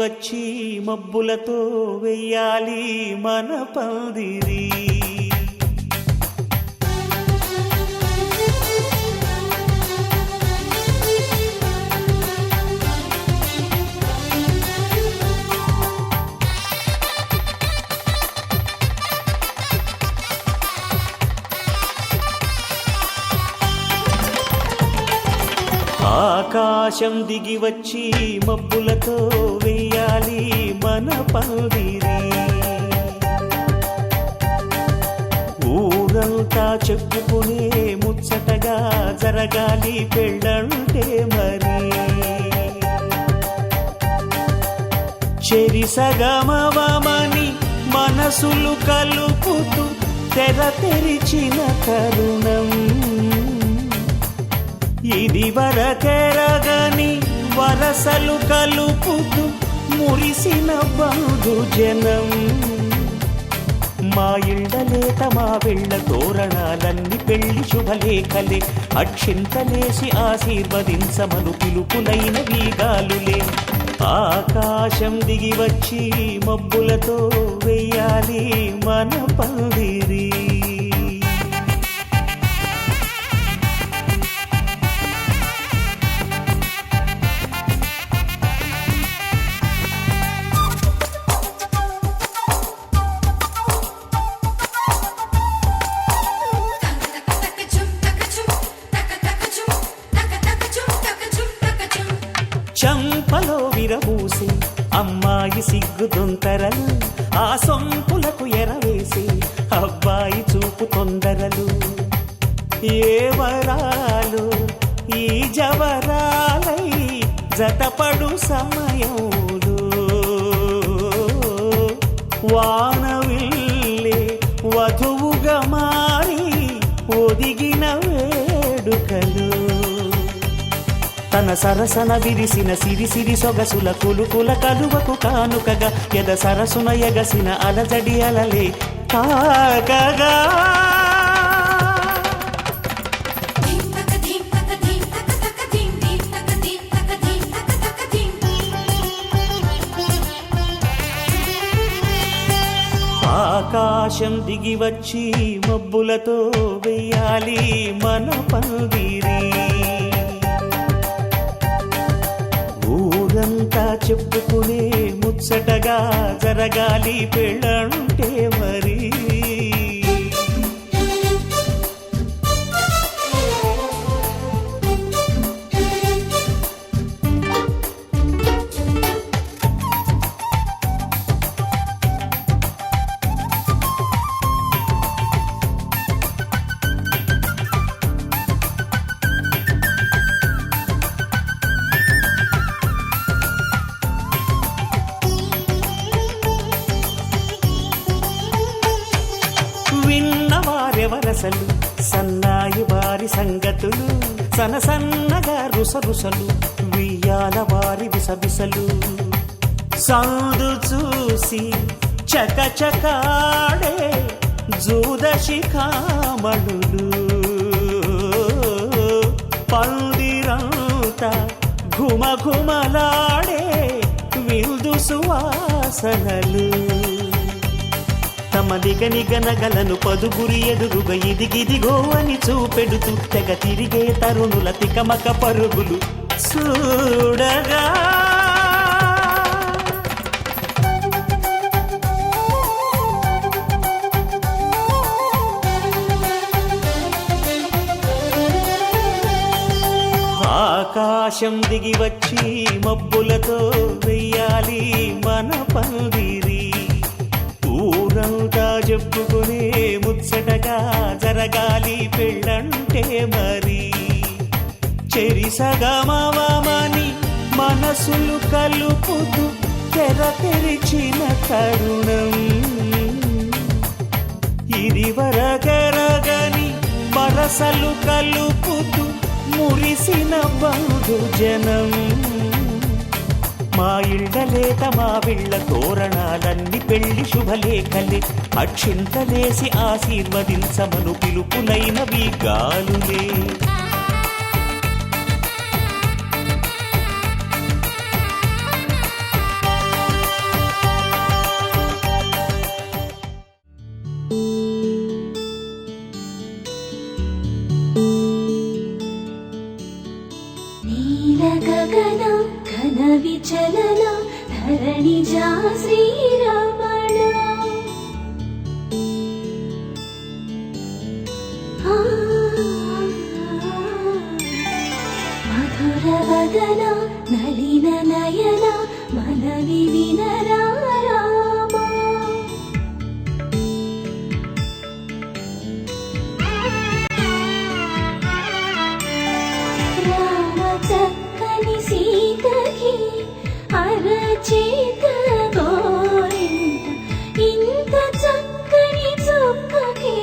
వచ్చి మబ్బులతో వెయ్యాలి మన పందిరి. ఆకాశం దిగి వచ్చి మబ్బులతో వెయ్యాలి మన పందిరి. ఊరంతా చెప్పుకునే ముచ్చటగా జరగాలి పెళ్ళంటే మరి. చెరిసగమవమని మనసులు కలుపుతూ తెర తెరిచిన తరుణం. ఇది వరకెరగని వరసలు కలుపుతూ మురిసిన బంధుజనం. మా ఇళ్ళలేత మా వెళ్ళ తోరణాలన్నీ పెళ్లి శుభలేఖలే. అక్షింతలేసి ఆశీర్వదించమను పిలుపులైన వీగాలులే. ఆకాశం దిగి వచ్చి మబ్బులతో వెయ్యాలి మన పందిరి. చంపలో విరబూసి అమ్మాయి సిగ్గుదొంతరలు. ఆ సొంపులకు ఎరవేసి అబ్బాయి చూపు తొందరలు. ఏ వరాలు ఈ జవరాలై జతపడు సమయంలో. వానవిల్లే వధువుగా మారి ఒదిగిన వేడుకలు. తన సరసన విరిసిన సిరిసిరి సొగసుల కులుకుల కలువకు కానుకగా ఎద సరసున ఎగసిన అలజడి అలలే కాకగా. ఆకాశం దిగి వచ్చి మబ్బులతో వెయ్యాలి మన పందిరి. ఊరంతా చెప్పుకునే ముచ్చటగా జరగాలి పెళ్ళంటే మరి. విన్నవారెవరసలు సన్నాయి వారి సంగతులు. సనసన్నగా రుసరుసలు వియ్యాల వారి విసవిసలు. సందు చూసి చకచకాడే జూదశిఖామణులు. పందిరంతా ఘుమఘుమలాడే విందు సువాసనలు. తమ నిగనిగనగలను పదుగురి ఎదురుగా ఇదిగిదిగో అని చూపెడుతూ తెగ తిరిగే తరుణుల తికమక పరుగులు చూడగా. ఆకాశం దిగి వచ్చి మబ్బులతో వెయ్యాలి మన పందిరి. ఊరంతా చెప్పుకునే ముచ్చటగా జరగాలి పెళ్ళంటే మరి. చెరిసగమవమని మనసులు కలుపుతూ తెర తెరిచిన తరుణం. ఇది వరకెరగని వరసలు కలుపుతూ మురిసిన బంధుజనం. మా ఇళ్ళలేత మా వీళ్ళ తోరణాలన్నీ పెళ్లి శుభలేఖలే. అక్షింతలేసి ఆశీర్వదించమను పిలుపులైనవి గాలులే. చలన ధరణిజా శ్రీరమణ మధుర వదన నలిన నయన మనవి వినరా రామా రామ చక్కని సీతకి అరచేత గోరింట ఇంత చక్కని చుక్కకి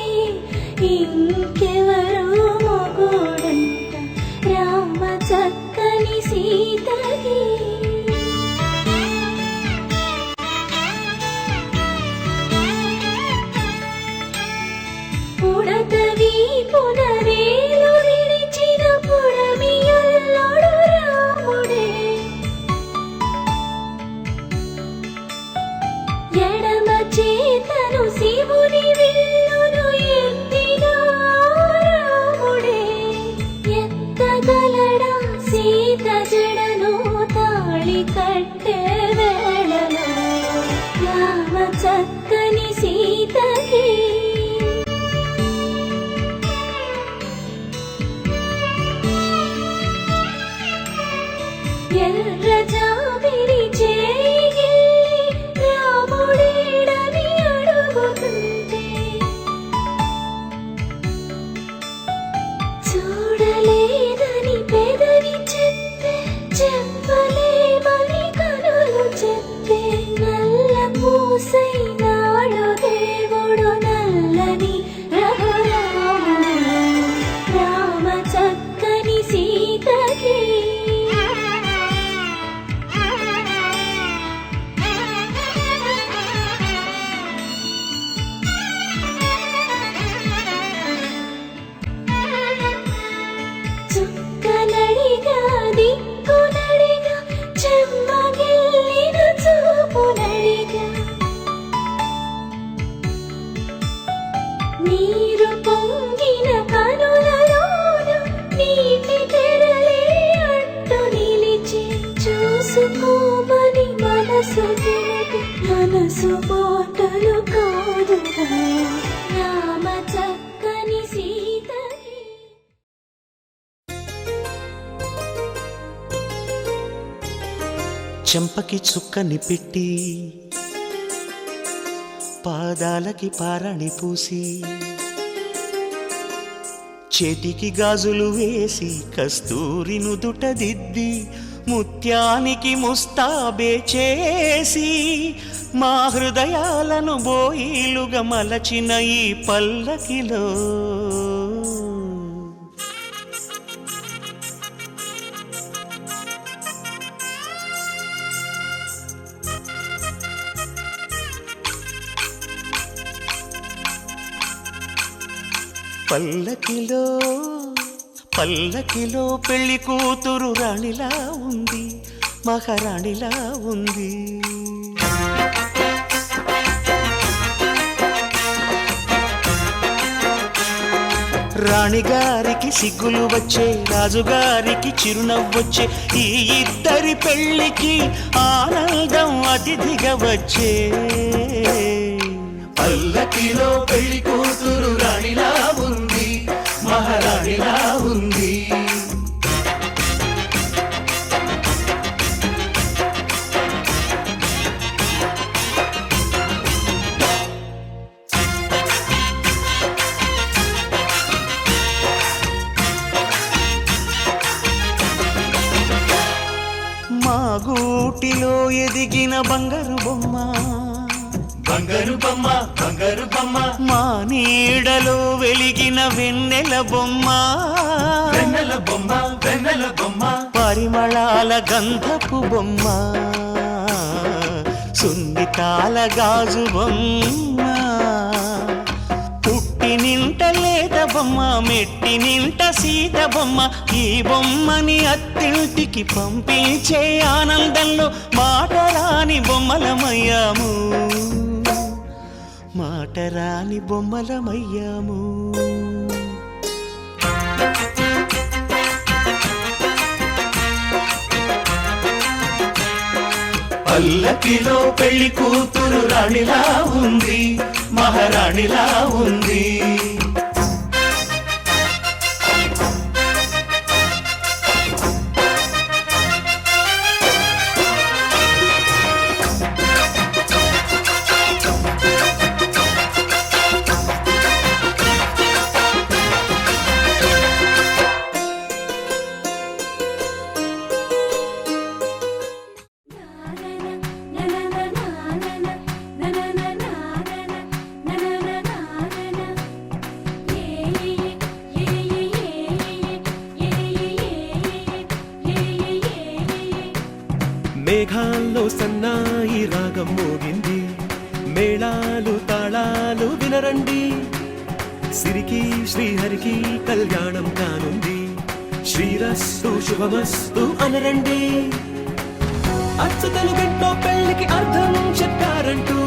ఇంకెవరు మొగుడంట రామ చక్కని సీతకి పుడతవి పునరేలు విడిచిన పుడమియల్లోడు రాముడే ఎడమ చేతను శివుని విల్లును ఎత్తిన రాముడే ఎత్తగలడా సీత జడను తాళి కట్టే వేళలో రామ చక్కని సీతకి ఎర్ర జాబిలి చేయి రాముడేడని అడుగుతుంటే చూడలేదని పెదవి చెప్పే చెప్పలేమని కనులు చెప్పే నల్ల పూసైనాడు దేవుడు నల్లని రఘురాముడు రామ చక్కని సీతకి చుక్కనడిగా దిక్కునడిగా చెమ్మగిల్లిన చూపునడిగా నీరు పొంగిన కనులలోన నీటి తెరలే అట్టు నిలిచి చూసుకోమని మనసు తెలిపి మనసు మాటలు కాదుగా రామ చక్కని సీతకి చెంపకి చుక్కని పెట్టి పాదాలకి పారణి పూసి చేతికి గాజులు వేసి కస్తూరి నుదుట దిద్ది ముత్యానికి ముస్తాబే చేసి మా హృదయాలను బోయిలుగా మలచిన ఈ పల్లకిలో పల్లకిలో పల్లకిలో పెళ్లి కూతురు రాణిలా ఉంది మహారాణిలా ఉంది రాణిగారికి సిగ్గులు వచ్చే రాజుగారికి చిరునవ్వొచ్చే ఈ ఇద్దరి పెళ్లికి ఆనందం అతిథిగా వచ్చే పల్లకిలో పెళ్లి కూతురు రాణిలా ఉంది మహారాణిలా ఉంది మా గూటిలో ఎదిగిన బంగారు బొమ్మ బంగారు బొమ్మ బంగారు బొమ్మ మా నీడలో వెలిగిన వెన్నెల బొమ్మ వెన్నెల బొమ్మ వెన్నెల బొమ్మ పరిమళాల గంధపు బొమ్మ సున్నితాల గాజు బొమ్మ పుట్టి నింట లేత బొమ్మ మెట్టి నింట సీత బొమ్మ ఈ బొమ్మని అత్తింటికి పంపించే ఆనందంలో మాటరాని బొమ్మలమయ్యాము మాటరాని బొమ్మలమయ్యాము పల్లకిలో పెళ్లి కూతురు రాణిలా ఉంది, మహారాణిలా ఉంది. మేఘాల్లో సన్నాయి రాగం మోగింది, మేళాలు తాళాలు వినరండి, సిరికి శ్రీహరికి కళ్యాణం కానుంది, శ్రీరస్తు శుభమస్తు అనరండి. అచ్చతలు గంటో పెళ్లికి అర్థం చెప్పారంటూ,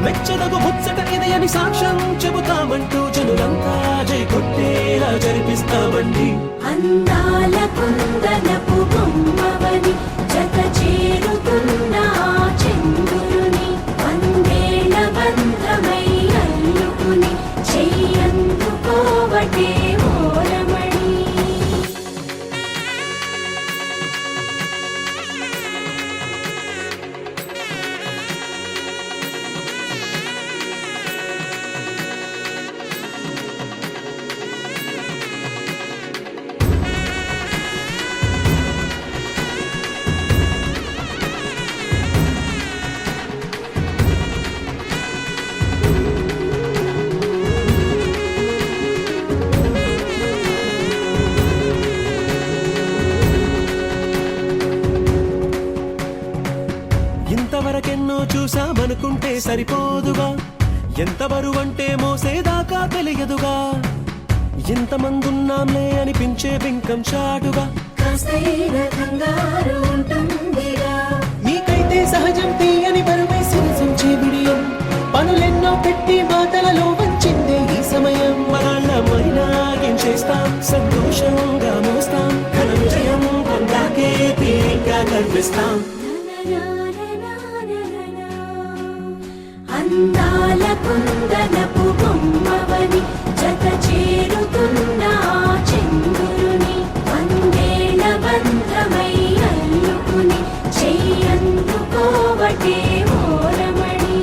మెచ్చదగు ముచ్చట ఇది అని సాక్ష్యం చెబుతామంటూ, జనులంతా జై కొట్టేలా జరిపిస్తామండి. అందాల కుందనపు బొమ్మవని జత చేరుతున్న ఆ చంద్రుని, వందేళ్ల బంధమై అల్లుకుని చెయ్యందుకోవటే ఓరమణి. ఇంతవరకెన్నో చూసామనుకుంటే సరిపోదుగా, ఎంత బరువంటే మోసేదాకా తెలియదుగా, ఇంతమందున్నాంలే అనిపించే బింకం చాటుగా, కాస్తైన కంగారు ఉంటుందిగా. నీకైతే సహజం తీయని బరువై సిరసించే బిడియం, పనులెన్నో పెట్టి మాటలలో వంచిందే ఈ సమయం. మనాళ్ళమైనా ఏం చేస్తాం, సంతోషంగా మోస్తాం, ఘన విజయం పొందాకే తీరిగ్గా కనిపిస్తాం. అందాల కుందనపు బొమ్మవని జత చేరుతున్న ఆ చంద్రుని, వందేళ్ల బంధమై అల్లుకుని చెయ్యందుకోవటే ఓరమణి.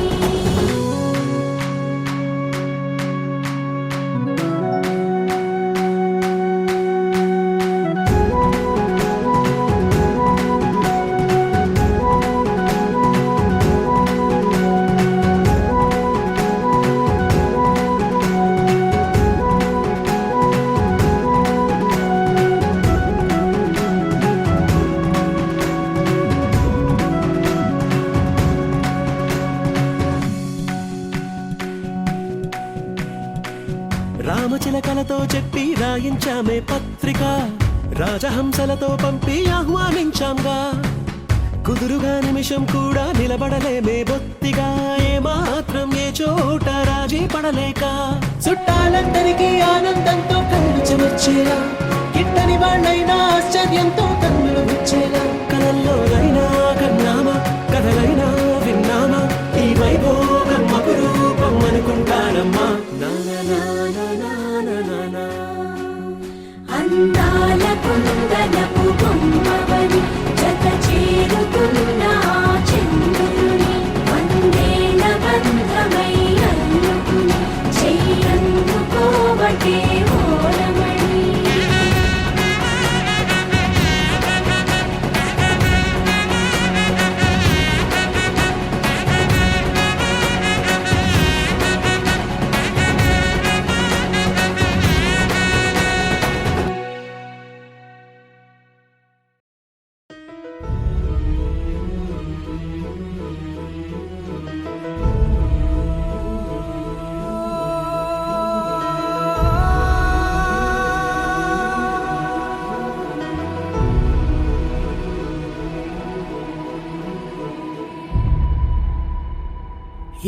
రామచిలకలతో చెప్పి రాయించామే పత్రిక, రాజహంసలతో పంపి ఆహ్వానించాంగా, కుదురుగా నిమిషం కూడా నిలబడలేమే బొత్తిగా, ఏమాత్రం ఏ చోట రాజీ పడలేక, చుట్టాలందరికీ ఆనందంతో కళ్ళు చెమర్చేలా, గిట్టని వాళ్ళైనా ఆశ్చర్యంతో కన్నులు విచ్చేలా, కలల్లోనైనా కన్నామా, కథలైనా విన్నామా, ఈ వైభోగం అపురూపం అనుకుంటానమ్మా. అందాల కుందనపు బొమ్మవని జత చేరుతున్న ఆ చంద్రుని, వందేళ్ల బంధమై అల్లుకుని చెయ్యందుకోవటే ఓరమణి.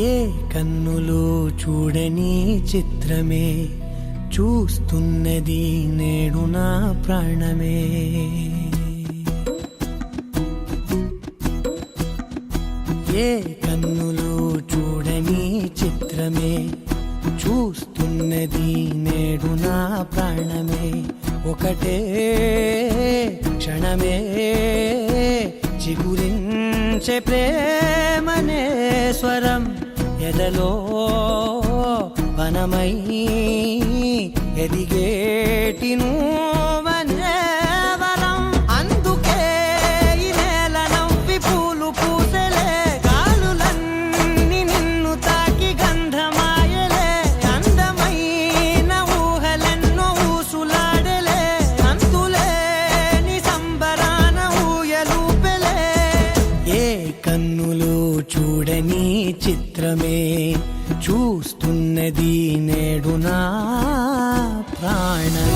ఏ కన్నులో చూడని చిత్రమే చూస్తున్నది నేడు నా ప్రాణమే. ఏ కన్నులు చూడని చిత్రమే చూస్తున్నది నేడు నా ప్రాణమే ఒకటే క్షణమే చిగురించే ప్రేమనే స్వరం ఎదలో వనమై ఎదిగేటి నువ్వనే వరం అందుకే ఈ నేల నవ్వి పూలు పూసలే గాలులన్నీ నిన్ను తాకి గంధమాయలే అందమైన ఊహలెన్నో ఊసులాడలే అంతులేని సంబరాన ఊయలూపెలే ఏ కన్నులు చూడని చిత్రమే చూస్తున్నది నేడు నా ప్రాణమే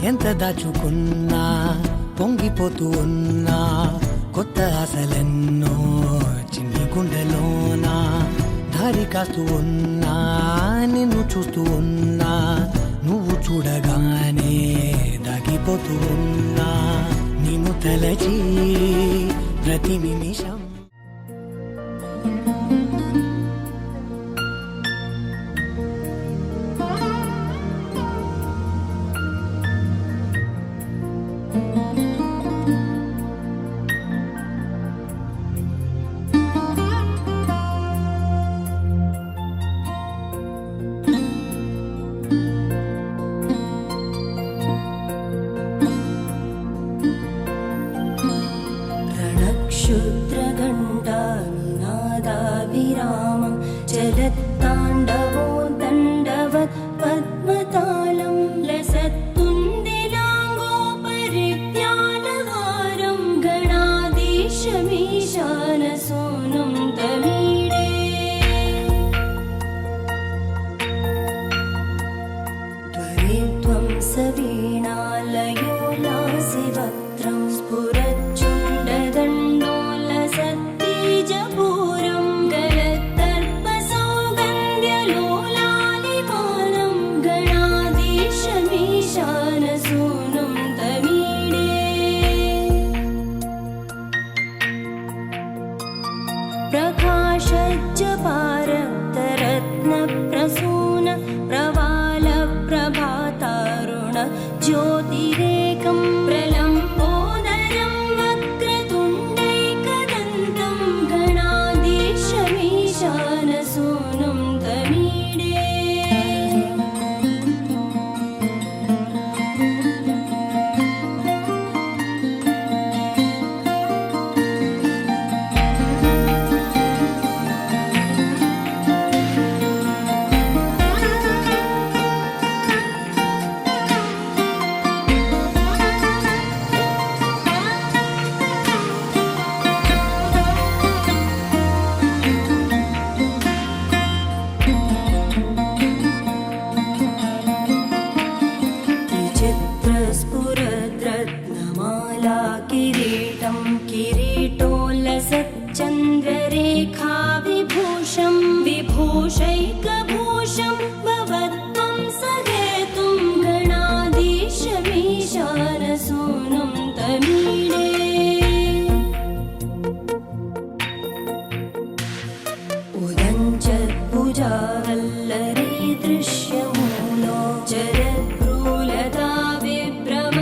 ఎంత దాచుకున్నా పొంగిపోతూ ఉన్నా కొత్త ఆశలెన్నో చిన్ని గుండెలోనా దారి కాస్తూ ఉన్నా నిన్ను చూస్తూ ఉన్నా నువ్వు చూడగానే దాగిపోతూ ఉన్నా నిన్ను తలచి ప్రతి నిమిషం रणक्षुद्रघण्टानिनादाभिरामं चलत्ताण्डवो दण्डवत् पद्मतालं लसत्तुन्दिलाङ्गोपरित्यालहारं गणाधीशमीशानसूनुं तमीडे त्वरित्वं सवीणालयो लासिवक्त्रं स्फुरच्चुण्डदण्डोलसत्तीजपूरं गलत्तर्पसौगन्ध्यलोलालिपानं गणाधीशमीशानसूनुं तमीडे प्रकाशज्जपारक्तरत्नप्रसून प्रवालप्रभातारुण ज्योतिरेकं प्रलम्बोदरं वक्रतुण्डैकदन्तं गणाधीशमीशानसूनुं तमीडे विचित्रस्फुरद्रत्नमाला किरीटं किरीटोल्लसच्चन्द्ररेखा विभूषं विभूषैकभूषं भवत्वं सहेतुं गणाधीशमीशानसूनुं तमीडे उदञ्चत्भुजावल्लरी दृश्यमूलो चरद्भ्रूलता विभ्रमप्राजदक्षं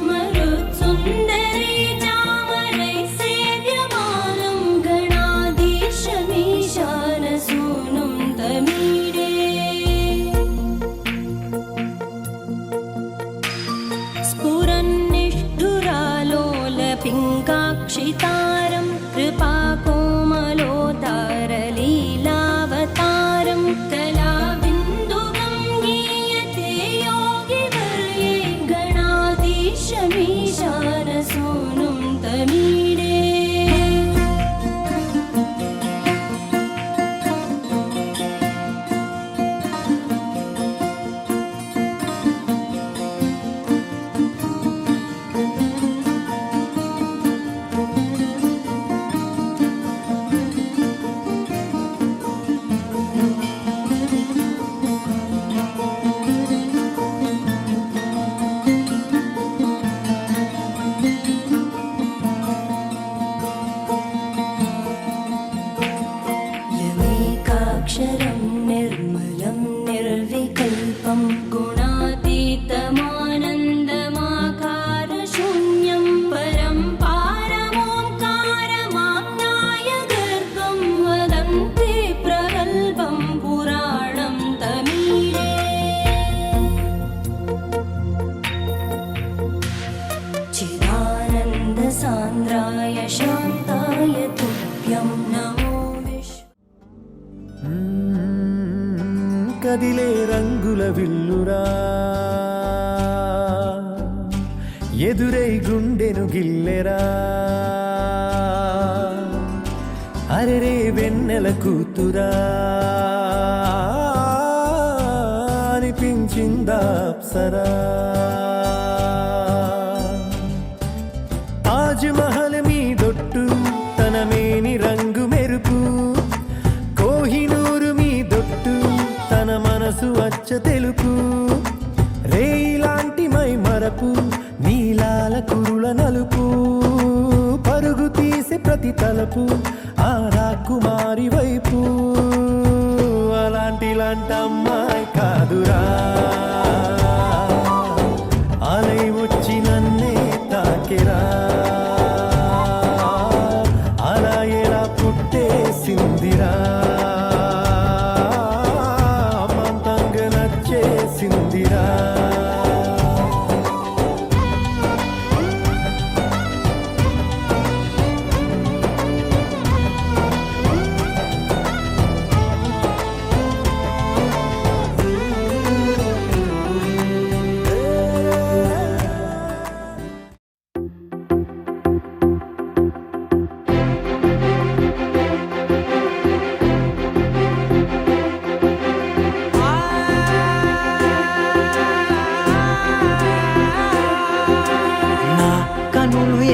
मरुत्सुन्दरी चामरैः सेव्यमानं गणाधीशमीशानसूनुं तमीडे स्फुरन्निष्ठुरालोलपिङ्गाक्षितारं कृपाकोमलोदारलीलावतारं कला నిరక్షరం నిర్మలం నిర్వికల్పం గుణాతీతమానందమాకార శూన్యం పరం పారమోంకారమాజ్ఞాయ గర్భం వదంతే ప్రగల్భం పురాణం తమీడే చిదానంద సాంద్రాయ శాంతాయ తుభ్యం నమో కదిలే రంగుల విల్లురా ఎదురై గుండెను గిల్లెరా అరెరే వెన్నెల కూతురా అనిపించిందా అప్సరా తాజ్ మహల్ మీదొట్టు తన మేని రంగు మెరుపు కోహినూరు మీదొట్టు తన మనసు అచ్చ తెలుపు రేయిలాంటి మై మరపు నీలాల కురుల నలుపు పరుగు తీసే ప్రతి తలపు ఆ రాకుమారి వైపు అలాంటి అమ్మాయి కాదురా అలై వచ్చి నన్నే తాకెరా అలా ఎలా పుట్టేసిందిరా అమాంతంగా నచ్చేసిందిరా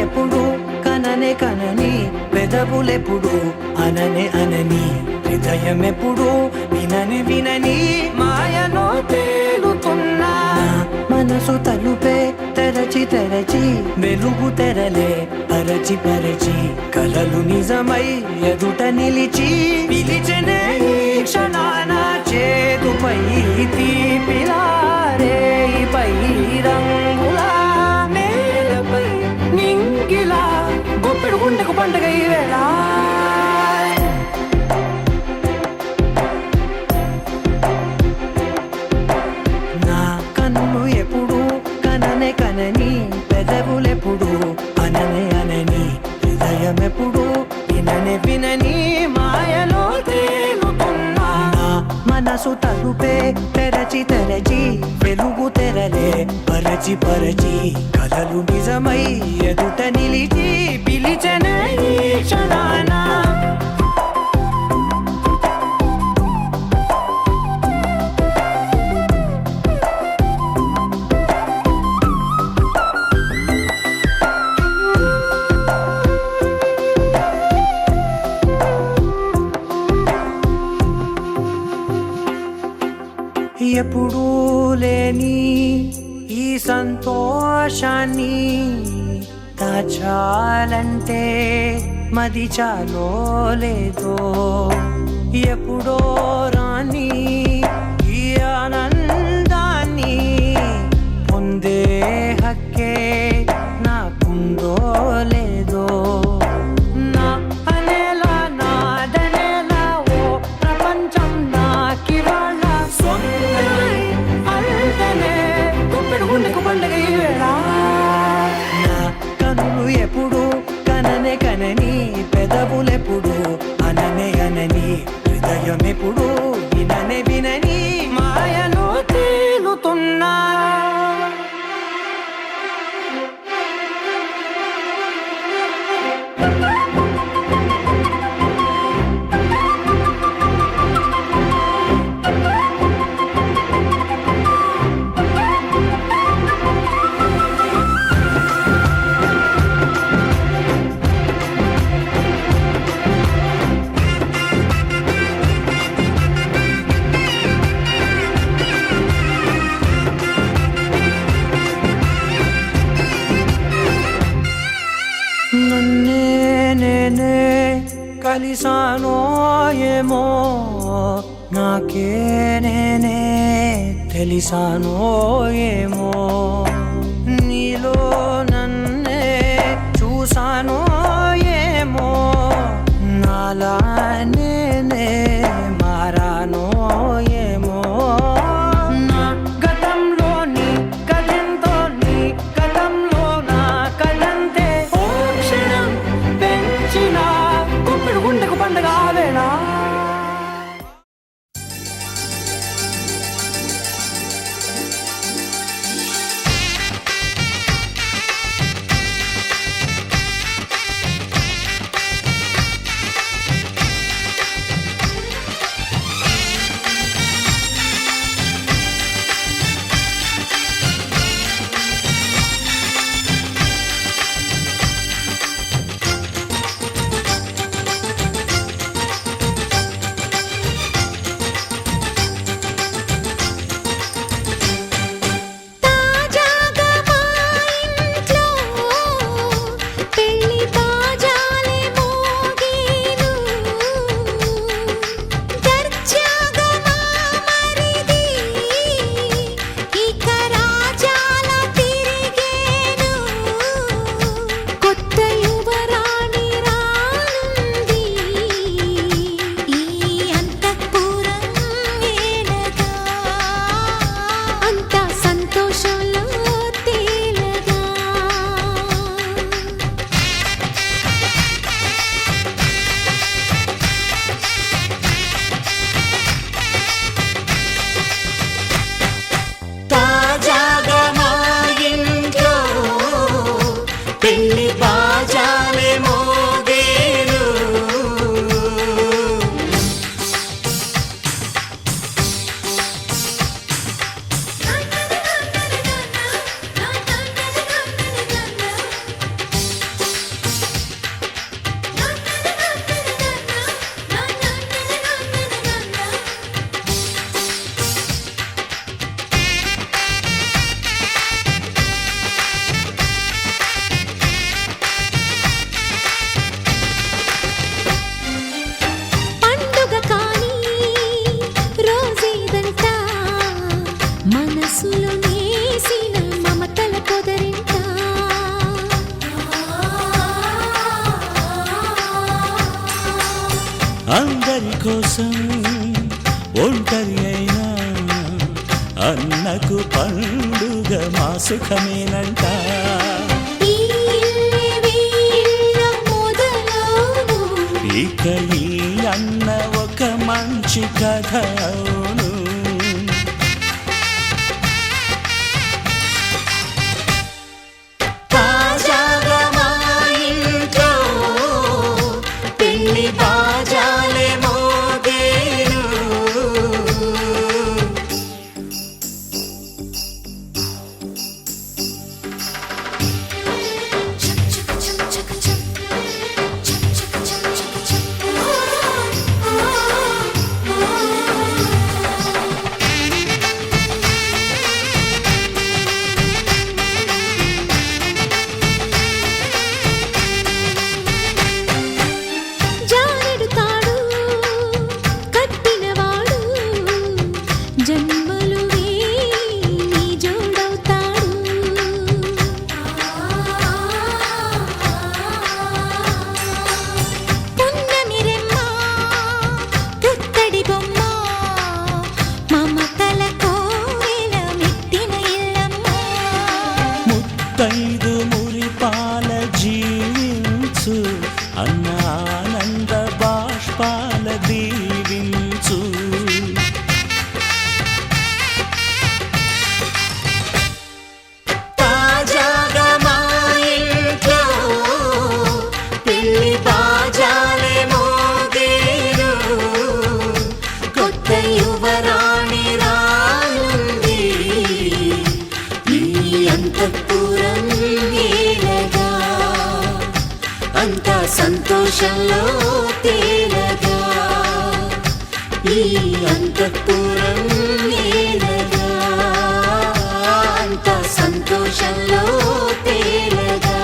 ఎప్పుడు కననే కనని పెదవులెప్పుడు అననే అనని హృదయం ఎప్పుడు వినని వినని మాయలో తేలుతున్నా మనసు తలుపే తెరచి తెరచి వెలుగు తెరలే పరచి పరచి కలలు నిజమై ఎదుట నిలిచి పిలిచెనే ఈ క్షణాన చేతుపై తీపిలారే పై రంగులా నేలపై నింగిలా గుప్పెడు గుండెకు పండుగ ఈ వేళ నా కన్ను ఎప్పుడు కననే కనని పెదవులెప్పుడు అననే అనని హృదయం ఎప్పుడు విననే వినని మాయలో తేలుతున్నా నా మనసు తలుపే తెరచి తెరచి వెలుగు తెరలే పరచి పరచి కలలు నిజమై ఎదుట నిలిచి పిలిచెనే ఈ క్షణాన ఎప్పుడూ లేని ఈ సంతోషాన్ని దాచాలంటే మది చాలో లేదో ఎప్పుడో రాని ఈ ఆనందాన్ని పొందే హక్కే నాకుందో లేదో నా అనేలా నాదనేలా ఓ ప్రపంచం నాకివాళ్ళ సొంతమై అల్దనే గుప్పెడు గుండెకు పండుగ ఈ వేళ నా కనులు ఎప్పుడు కననే కనని పెదవులెప్పుడు అననే అనని హృదయం ఎప్పుడు విననే వినని మాయలో తేలుతున్నా ఏమో నాకే నేనే తెలిసానో ఏమో నీలో నన్నే చూసానో ఏమో నాలా నేనే మారానో ఏమో నా గతంలోని కథంతో నీ గతంలో నా కథంతే ఓ క్షణం పెంచిన గుప్పిడు గుండెకు పండుగ ఆవేనా అందరి కోసం ఒంటరి అయినా అన్నకు పండుగ మా సుఖమేనంట ఇక ఈ అన్న ఒక మంచి కథ అవును ముత్తైదు మురిపాల జీవించు అన్న ఆనంద బాష్పాల దీవించు తాజాగా మా ఇంట్లో పెళ్లి బాజాలే మోగేను కొత్త యువరాణి రానుంది ఈ అంతఃపురం ఏలగా అంతా సంతోషంలో తేలగా ఈ అంతఃపురం ఏలగా అంతా సంతోషంలో తేలగా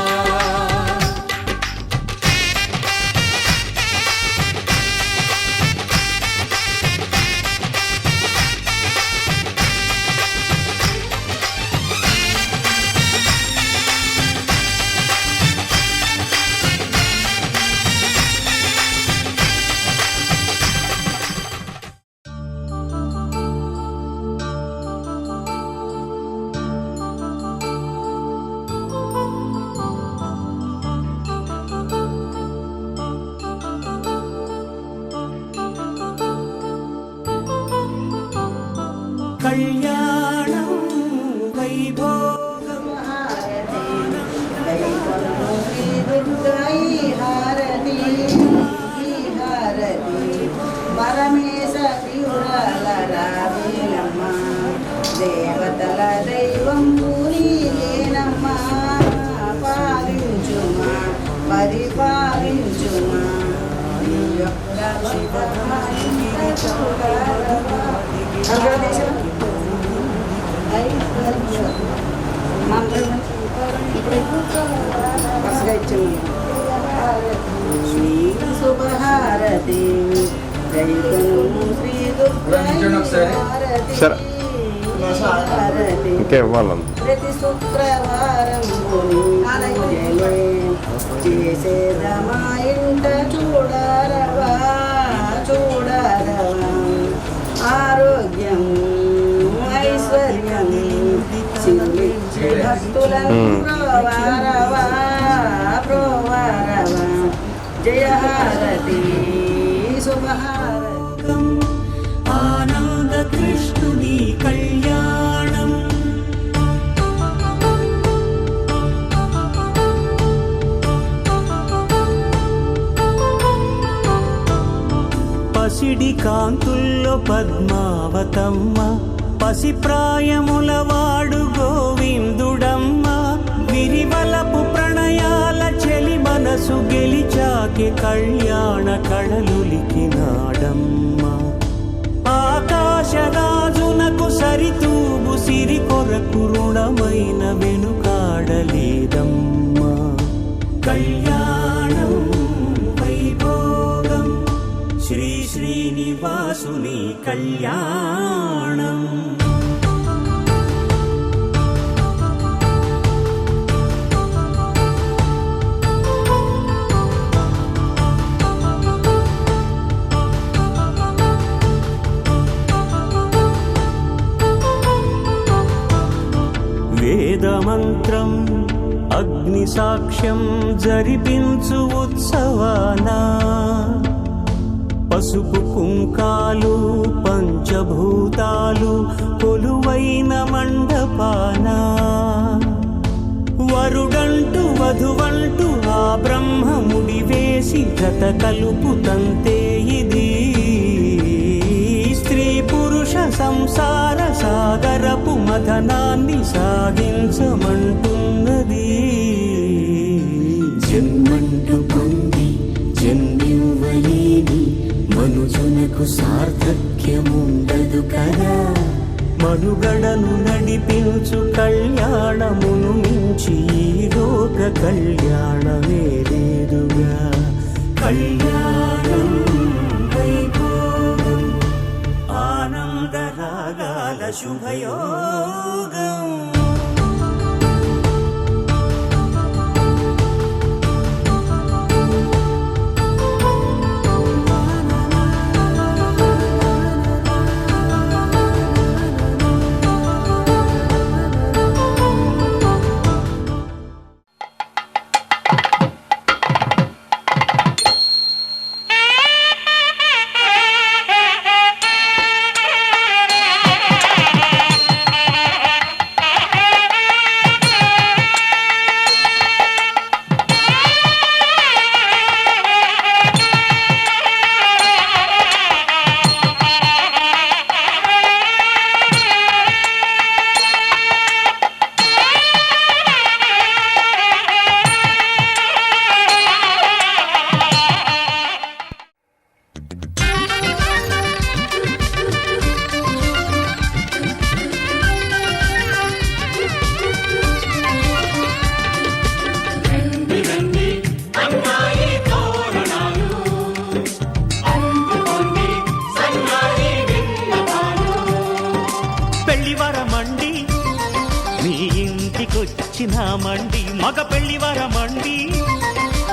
కళ్యాణం వైభోగం పరమేశ రావేలమ్మ దేవతల దైవం పూరీలేనమ్మా పాలించుమా పరిపాలించుమా నీ యొక్క శుభహారతి సరే ఇంకే ఇవ్వాలని ప్రతి శుక్రవారం చేసేదమా ఇంట చూడరవా చూడరవా ఆరోగ్యం ఐశ్వర్యం శివుడిచ్చే భక్తులను ప్రోవారవా ప్రోవారవా జయహారతి శుభహారతి ఆనంద కృష్ణుని కళ్యాణం పసిడి కాంతుల్లో పద్మావతమ్మ పసిప్రాయముల వాడు గోవిందుడమ్మ విరివలపు ప్రణయాల చెలి మనసు గెలిచాకే కళ్యాణ కళలులికినాడమ్మ ఆకాశరాజునకు సరితూగు సిరి కొరకు రుణమైన వెనుకాడలేదమ్మా కళ్యాణం వైభోగం శ్రీ శ్రీనివాసుని కళ్యాణం వేదమంత్రం అగ్ని సాక్ష్యం జరిపించు ఉత్సవానా పసుపు కుంకాలు పంచభూతాలు కొలువైన మండపానా వరుడంటూ వధువంటూ ఆ బ్రహ్మముడి వేసి జత కలుపుతంతే ఇది స్త్రీ పురుష సంసార సాగరపు మథనాన్ని సాగించమంటున్నది జన్మంటూ పొంది జన్మివ్వలేని మనుజునకు సార్థక్యముండదు కదా మనుగడను నడిపించు కళ్యాణమును మించి ఈ లోక కళ్యాణమే లేదుగా కళ్యాణం వైభోగం ఆనందరాగాల శుభయోగం మండి మగ పెళ్లి వరమండి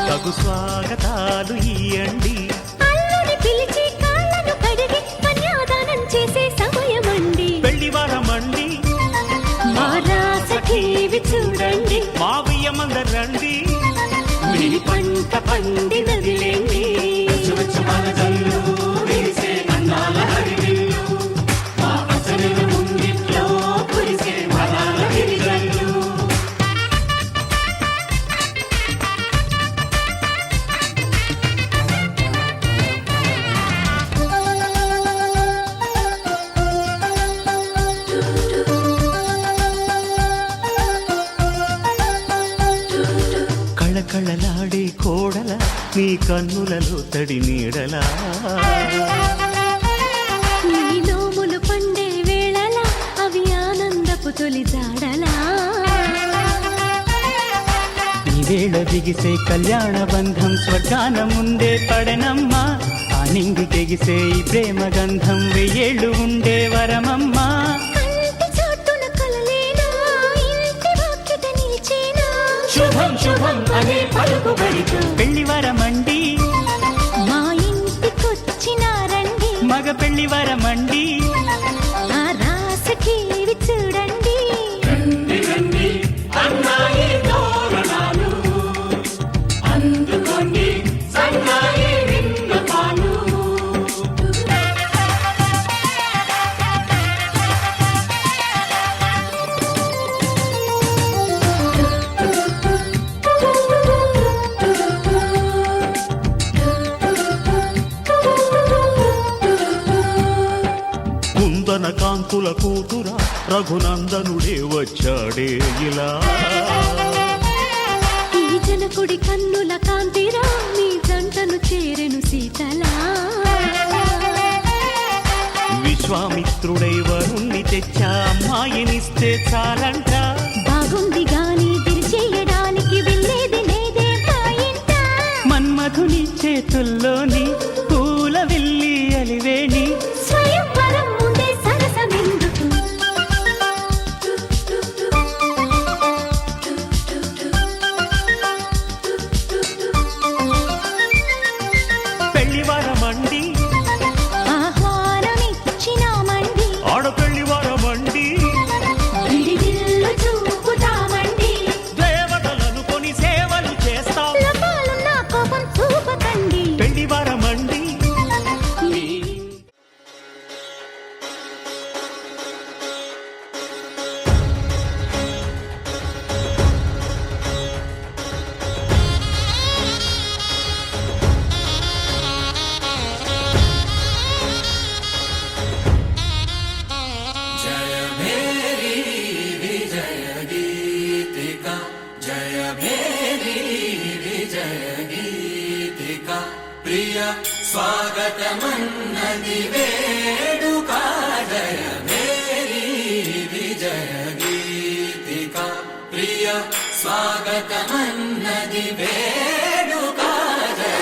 తగు స్వాగతాలు ఇయ్యండి అల్లుని పిలిచి కాళ్ళను కడిగి కన్యాదానం చేసే సమయమండి పెళ్లి వరమండి మా రాస టీవీ చూడండి మా వియ్యమందరండి మీ పంట పండినదిలేండి మన జల్లు వేసే అన్నాల హరివిల్లు మా అసలు ఉంది కన్నులలో తడి నీడలా నీ నోములు పండే వేళలా అవి ఆనందపు తొలి జాడలా ఈ వేళ బిగిసే కళ్యాణ బంధం స్వర్గాన ముందే పడనమ్మా ఆ నింగికెగిసే ఈ ప్రేమ గంధం వెయ్యేళ్ళు ఉండే వరమమ్మా కంటి చాటున కలలేనా ఇంటి వాకిట నిలిచేనా శుభం శుభం అనే పలుకుబడితో పెళ్లి వరమండి మా ఇంటికొచ్చినారండి మగ పెళ్లి వరమండి ఆ రాస టీవీ చూడండి అన్నాయి తోరణాలు అందుకోండి సన్నాయి విన్నపాలు కుందన కాంతుల కూతురా రఘునందనుడే వచ్చాడే ఇలా ఈ జనకుడి కన్నుల కాంతిరా నీ జంటను చేరెను సీతలా విశ్వామిత్రుడై వరుణ్ణి తెచ్చా అమ్మాయినిస్తే చాలంట బాగుంది గాని విరిచేయడానికి వెళ్ళేది లేదే మా ఇంట మన్మధుని చేతుల్లోని పూల విల్లి అలివేణి స్వయంవరం ముందే సరసమెందుకు పెళ్లి వరమండి ఆహ్వానమిచ్చినామండి ఆడపెళ్లి వరమండి విడిదిల్లు చూపుతామండి దేవతలను కొని సేవలు చేస్తాం లోపాలున్న కోపం చూపకండి పెళ్లి వరమండి జయ మేరీ విజయ గీతికా జయ మేరీ విజయ గీతికా ప్రియ స్వాగతమన్నది వేడుక జయ మేరీ విజయ గీతికా ప్రియ స్వాగతమన్నది వేడుక జయ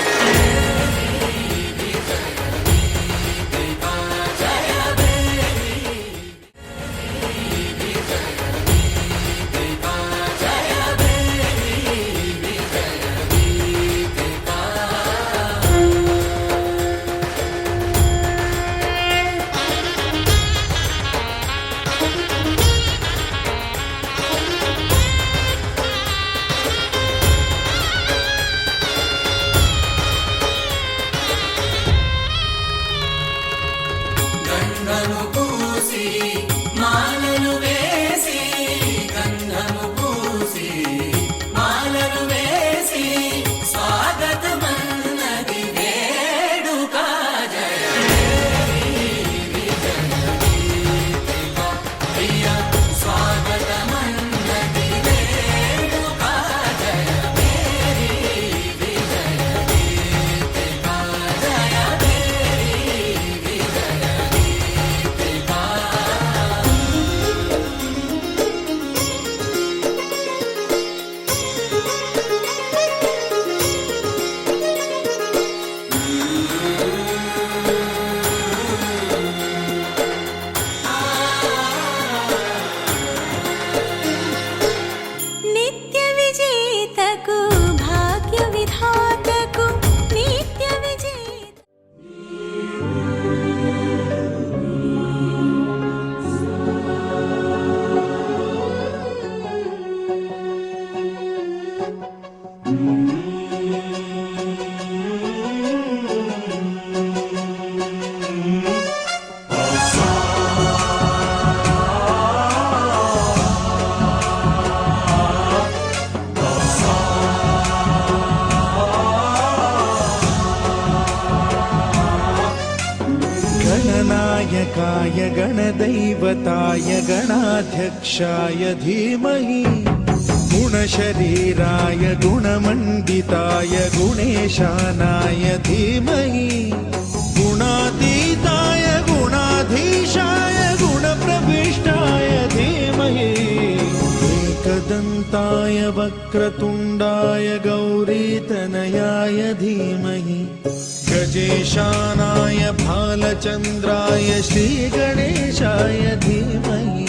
గంధము పూసి మాలలు వేసి గంధము పూసి మాలలు వేసి స్వాగతమన్నది వేడుక జయ ప్రియ స్వాగతమన్నది వేడుక జయ మేరీ విజయ గీతికా జయ మేరీ విజయ గీతికా నిత్య విజేతకు భాగ్య విధాతకు నిత్య విజేత गणनायकाय गणदैवताय गणाध्यक्षाय धीमहि गुणशरीराय गुणमण्डिताय गुणेशानाय धीमहि गुणातीताय गुणाधीशाय गुणप्रविष्टाय धीमहि एकदन्ताय वक्रतुण्डाय गौरीतनयाय धीमहि गजेशानाय भालचन्द्राय श्रीगणेशाय धीमहि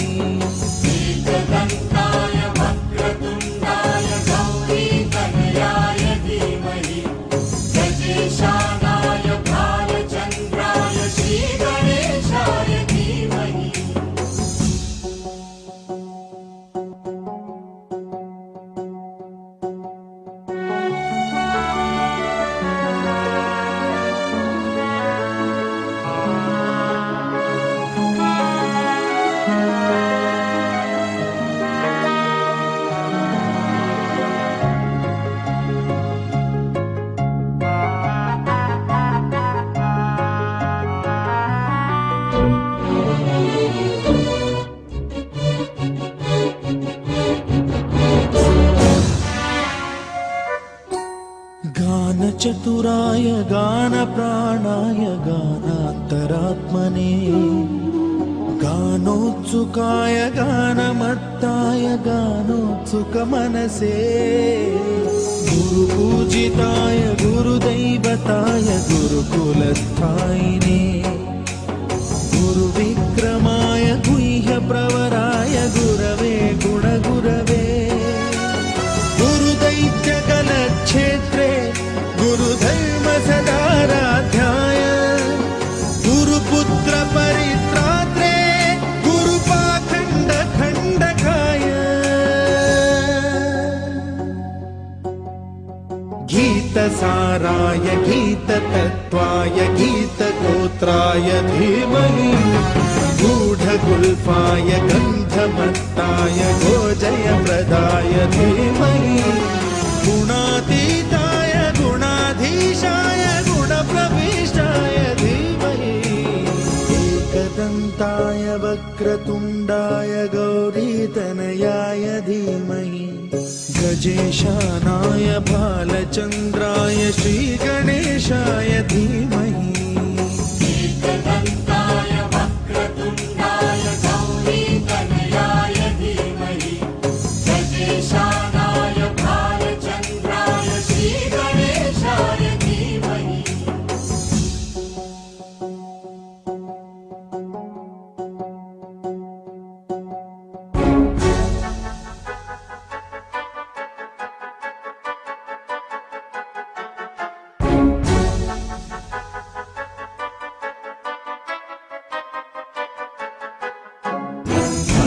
एकदन्ताय वक्रतुण्डाय गौरीतनयाय धीमहि गजेशानाय भालचन्द्राय श्रीगणेशाय धीमहि गानचतुराय गानप्राणाय गानान्तरात्मने गानोत्सुकाय गानमत्ताय गानोत्सुकमनसे गुरुपूजिताय गुरुदैवताय गुरुकुलस्थायिने गुरुविक्रमाय गुह्यप्रवराय गुरवे गुणगुरवे गुरुदैत्यकलक्षेत्रे गुरुधर्म सदाराध्याय गुरुपुत्र परित्रात्रे गुरुपाखण्ड खण्डकाय गीतसाराय गीततत्त्वाय गीतगोत्राय धीमहि गूढगुल्फाय गन्धमत्ताय गोजयप्रदाय धीमहि गुणातीताय गुणाधीशाय गुणप्रविष्टाय धीमहि एकदन्ताय वक्रतुण्डाय गौरीतनयाय धीमहि गजेशानाय भालचन्द्राय श्रीगणेशाय धीमहि एकदन्ताय वक्रतुण्डाय गौरीतनयाय धीमहि गजेशानाय भालचन्द्राय श्रीगणेशाय धीमहि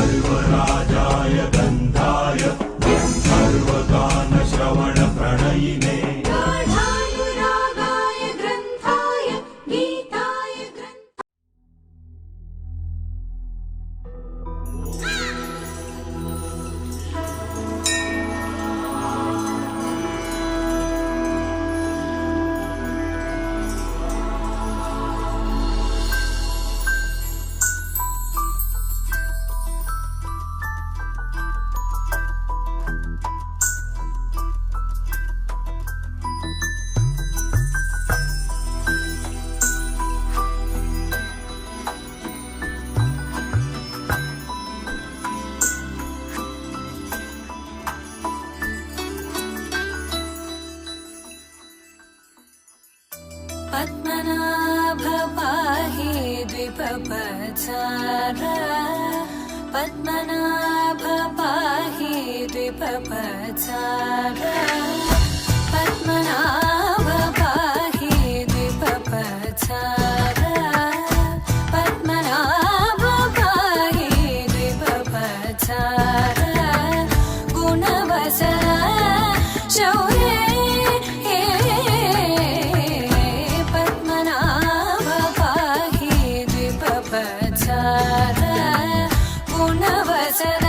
सर्वराजाय गन्धाय सर्वगानश्रवणप्रणयिने गाढानुरागाय ग्रन्थाय गीताय पद्मनाभ पाहि द्विपपचार पद्मनाभ पाहि द्विपपचार पद्मनाभ पाहि द्विपपचार पद्मनाभ पाहि द्विपपचार गुणवसर शौर्ये पद्मनाभ पाहि द्विपपचार गुणवसर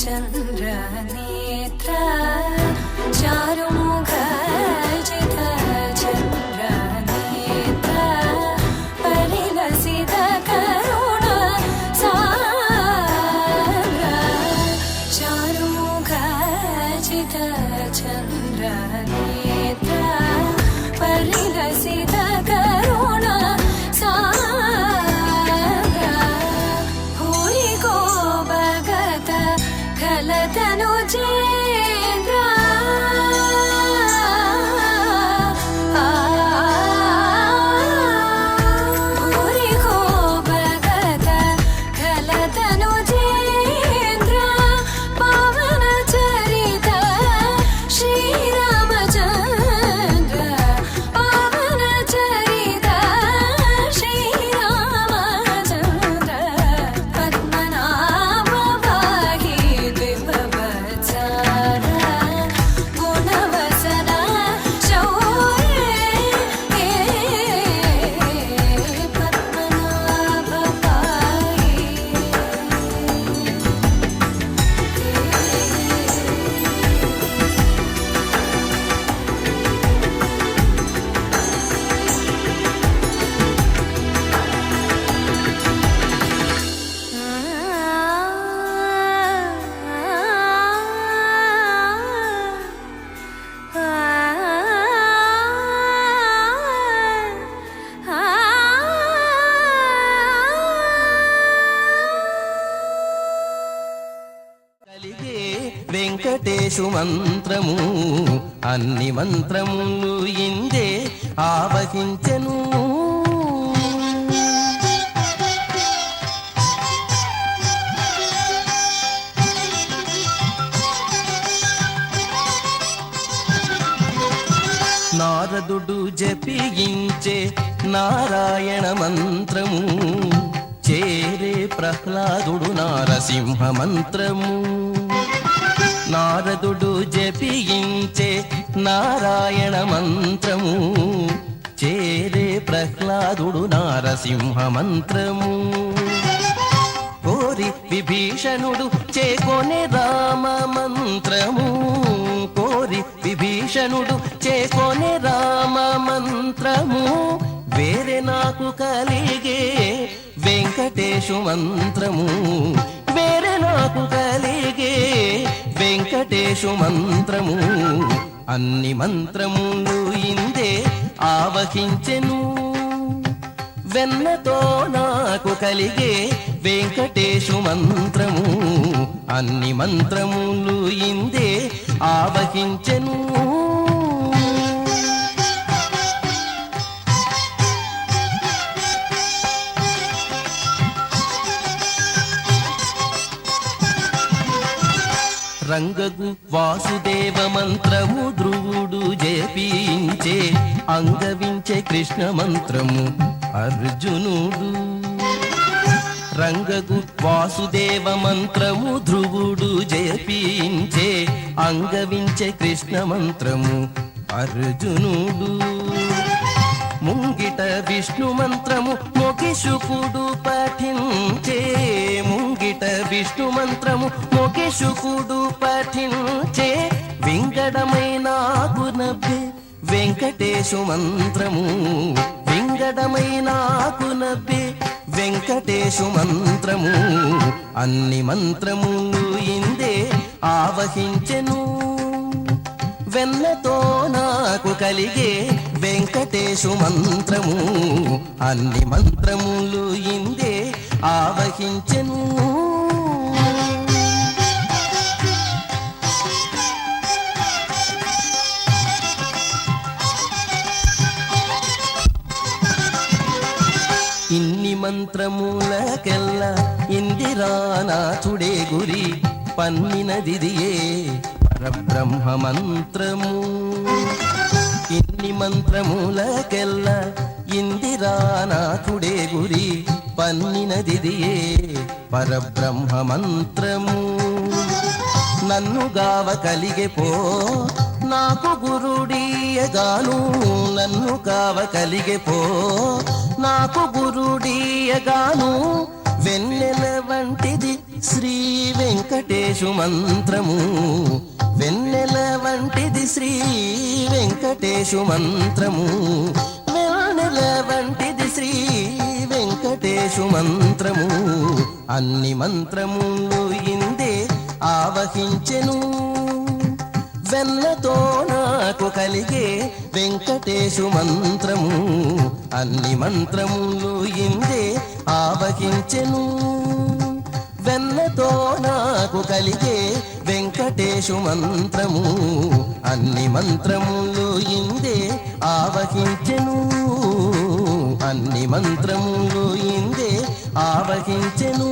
चन्द्रनेत्र चारुमुखजित चन्द्रनेत्र परिलसित करुण सागर चारुमुखजित चन्द्रनेत्र परिलसित करुण खलतनु चेन्द्र भूरि को भगत खलतनु चेन्द्र पावन चरित श्रीरामचन्द्र पावन चरित श्रीरामचन्द्र पद्मनाभ गुणवसन शौर्ये पद्मनाभ కలిగే వెంకటేశు మంత్రము అన్ని మంత్రములు ఇందే ఆవహించెను. నారదుడు జపించే నారాయణ మంత్రము చేరే ప్రహ్లాదుడు నారసింహ మంత్రము. నారదుడు జపించే నారాయణ మంత్రము చేరే ప్రహ్లాదుడు నారసింహ మంత్రము. కోరి విభీషణుడు చేకొనే రామ మంత్రము కోరి విభీషణుడు చేకొనే రామ మంత్రము. వేరే నాకు కలిగే వెంకటేశు మంత్రము వేరే నాకు కలిగే వెంకటేశు మంత్రము అన్ని మంత్రములు ఇందే ఆవహించెను. వెన్నతో నాకు కలిగే వెంకటేశు మంత్రము అన్ని మంత్రములు ఇందే ఆవహించెను. రంగగు వాసుదేవ మంత్రము ధ్రువుడు జపించే అంగవించే కృష్ణ మంత్రము అర్జునుడు. రంగగు వాసుదేవ మంత్రము ధ్రువుడు జపించే అంగవించే కృష్ణ మంత్రము అర్జునుడు. ముంగిట విష్ణు మంత్రము మొగిషుకుడు పఠించే ముంగిట విష్ణు మంత్రము మొగిషుకుడు పఠించే వింగడమైన నవ్వే వెంకటేశు మంత్రము వింగడమైన నవ్వే వెంకటేశు మంత్రము అన్ని మంత్రములు ఇందే ఆవహించెను. వెన్నతో నాకు కలిగే వెంకటేశు మంత్రము అన్ని మంత్రములు ఇందే ఆవహించెను. ఇన్ని మంత్రములకెల్లా ఇందిరానాథుడే గురి పన్నినదిదియే పరబ్రహ్మ మంత్రము. ఇన్ని మంత్రములకెల్లా ఇందిరానాథుడే గురి పన్నినదిదియే పరబ్రహ్మ మంత్రము. నన్ను గావ కలిగే పో నాకు గురుడీయగాను నన్ను కావ కలిగే పో నాకు గురుడీయగాను వెన్నెల వంటిది శ్రీ వెంకట వెంకటేశు మంత్రము వెన్నెల వంటిది శ్రీ వెంకటేశు మంత్రము వెన్నెల వంటిది శ్రీ వెంకటేశు మంత్రము అన్ని మంత్రములు ఇందే ఆవహించెను వెన్నతో నాకు కలిగే వెంకటేశు మంత్రము అన్ని మంత్రములు ఇందే ఆవహించెను వెన్నతో నాకు కలిగే వెంకటేశు మంత్రము అన్ని మంత్రములు ఇందే ఆవహించెను అన్ని మంత్రములు ఇందే ఆవహించెను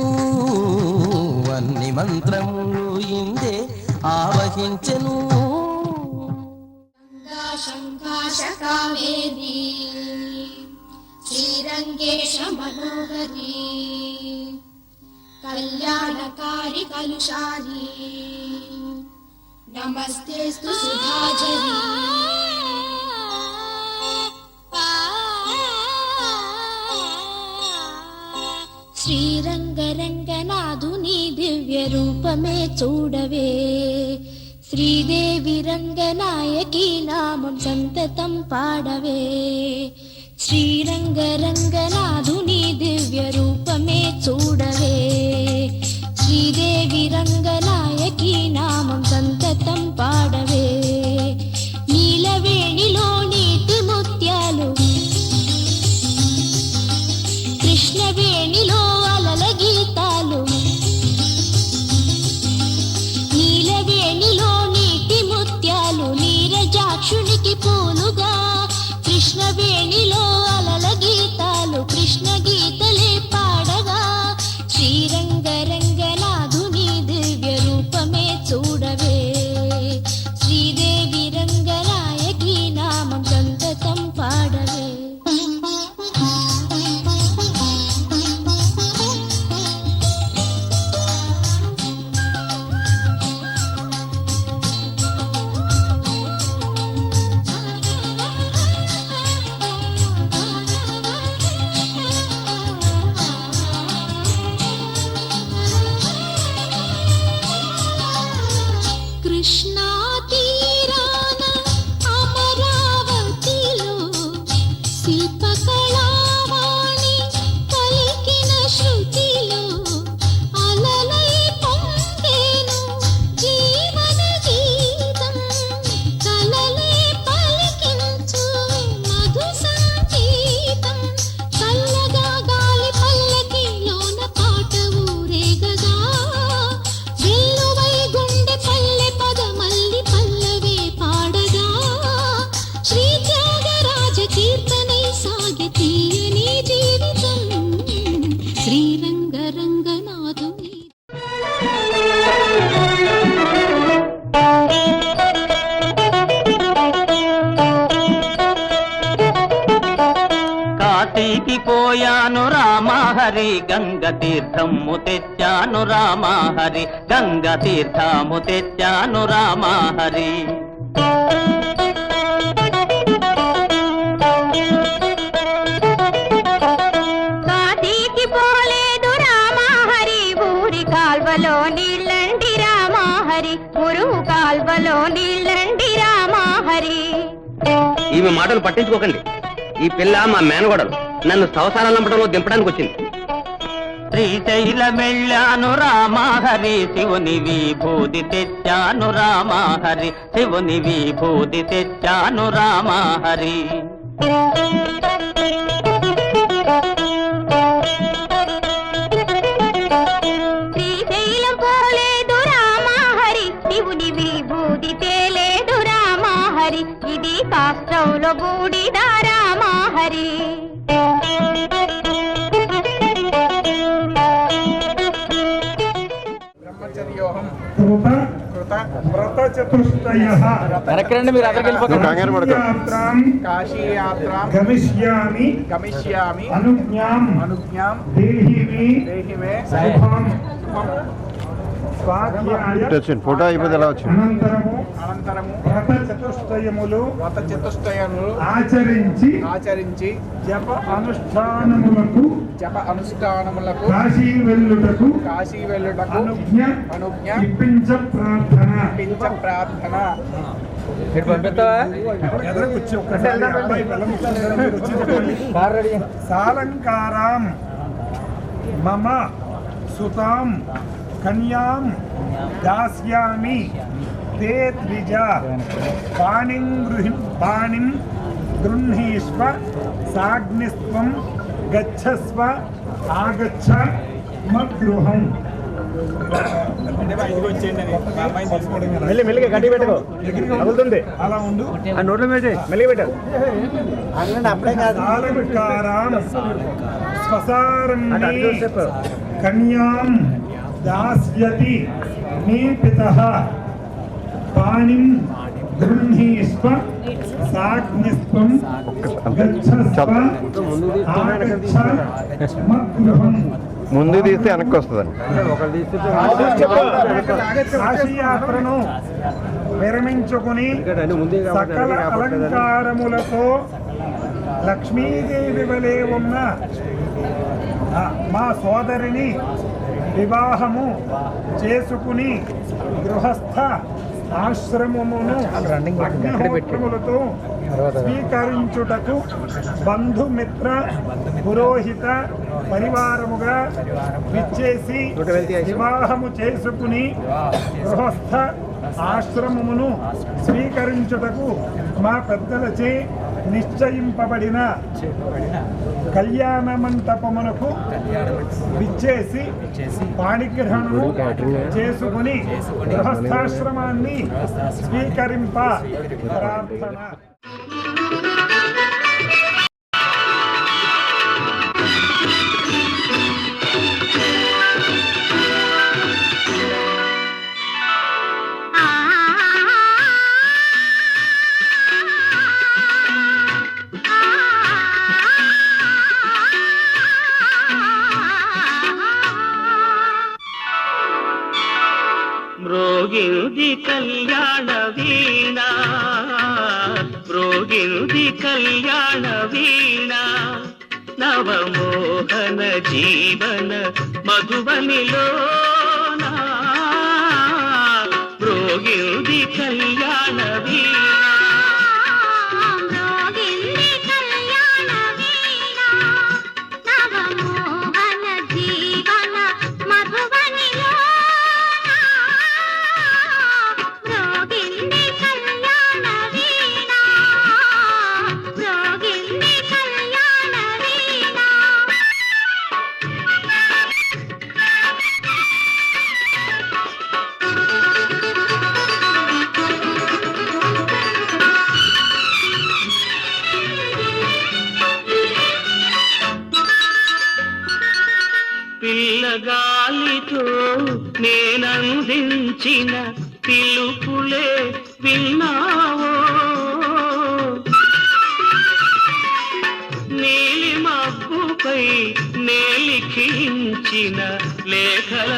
అన్ని మంత్రములు ఇందే ఆవహించెను శంకాశకావేది శ్రీరంగేశ మనోహరి కళ్యాణకారి కలుషారి నమస్తేస్తు సుధాజరి శ్రీరంగరంగనాథుని దివ్య రూపమే చూడవే శ్రీదేవి రంగనాయకి నామం సంతతం పాడవే శ్రీరంగరంగనాథుని దివ్య రూపమే చూడవే శ్రీదేవి రంగనాయకి నామం సంతతం పాడవే నీలవేణిలో నీటి ముత్యాలు కృష్ణవేణిలో అలల గీతాలు నీలవేణిలో నీటి ముత్యాలు నీరజాక్షునికి పూలుగా కృష్ణవేణిలో అలల గీతాలు కృష్ణ గీతలే పాడగా శ్రీరంగరంగనాథుని దివ్య రూపమే చూడవే శ్రీదేవి రంగనాయకి నామం సంతతం పాడవే కృష్ణా తీరాన అమరావతిలో శిల్పకళావాణి పలికిన శృతిలో అలలై పొంగేను జీవన గీతం కలలే పలికించు మధు సంగీతం చల్లగా గాలి పల్లకిలోన పాట ఊరేగగా వెల్లువై గుండె పల్లె పదమల్లి పల్లవే పాడగా శ్రీ త్యాగరాజ కీర్తనై సాగి తీయని జీవితం శ్రీరంగరంగనాథుని కాశీకి పోయాను రామహరి గంగ తీర్థము తెచ్చాను రామహరి గంగ తీర్థము తెచ్చాను రామహరి కాశీకి పోలేదు రామహరి ఊరి కాల్వలో నీళ్ళండి రామహరి మురుగు కాల్వలో నీళ్ళండి రామహరి ఈమె మాటలు పట్టించుకోకండి. ఈ పిల్ల మా మేనగోడలు నన్ను సంసారాలు నంపడంలో దింపడానికి వచ్చింది. శ్రీశైలమెళ్ళాను రామహరి శివుని విభూతి తెచ్చాను రామహరి శివుని విభూతి తెచ్చాను రామహరి శ్రీశైలం పోలేదు రామహరి శివుని విభూతి తేలేదు రామహరి ఇది కాష్టంలో బూడిద రామహరి గమిష్యామి అనుజ్ఞాం దేహి మే శుభం స్వాధ్యాయ ఫోటో అయిపోతే ఎలా వచ్చింది? అనంతరము వ్రత చతుష్టయములు ఆచరించి జప అనుష్ఠానములకు కాశీ వెళ్ళుటకు అనుజ్ఞ ఇప్పించ ప్రార్థన. సాలంకారాం మమ సుతాం కన్యాం దాస్యామి తే ద్విజ పాణిం గృహీష్వ సాగ్నిస్త్వం గచ్చస్వ ఆగచ్చ మద్గృహం. మెల్లిగా గట్టి పెట్టుకో, తగులుతుంది. అలా ఉండు, నోట్లో పెట్టి మెల్లిగా పెట్టు. సాలంకారాం స్వసారణ్యే కన్యాం దాస్యతి మే పితః పాణిం గృహీష్వ సాగ్నిస్త్వం గచ్చస్వ ఆగచ్చ మద్గృహం. ముందు తీస్తే వెనక్కి వస్తుందండి. కాశీయాత్రను విరమించుకుని సకల అలంకారములతో లక్ష్మీదేవి వలె ఉన్న మా సోదరిని వివాహము చేసుకుని గృహస్థ ఆశ్రమమును అగ్నిహోత్రములతో స్వీకరించుటకు బంధుమిత్ర పురోహిత పరివారముగా విచ్చేసి వివాహము చేసుకుని గృహస్థ ఆశ్రమమును స్వీకరించుటకు మా పెద్దలచే నిశ్చయింపబడిన కళ్యాణ మంటపమునకు విచ్చేసి పాణిగ్రహణము చేసుకుని గృహస్థాశ్రమాన్ని స్వీకరింప ప్రార్థన. మ్రోగింది కళ్యాణ వీణ, మ్రోగింది కళ్యాణ వీణ, నవమోహన జీవన మధుబనిలోన మ్రోగింది కళ్యాణ వీణ. పిల్లగాలితో నేనందించిన పిలుపులే విన్నావో, నీలి మబ్బుపై నేలిఖించిన లేఖలందుకున్నావో.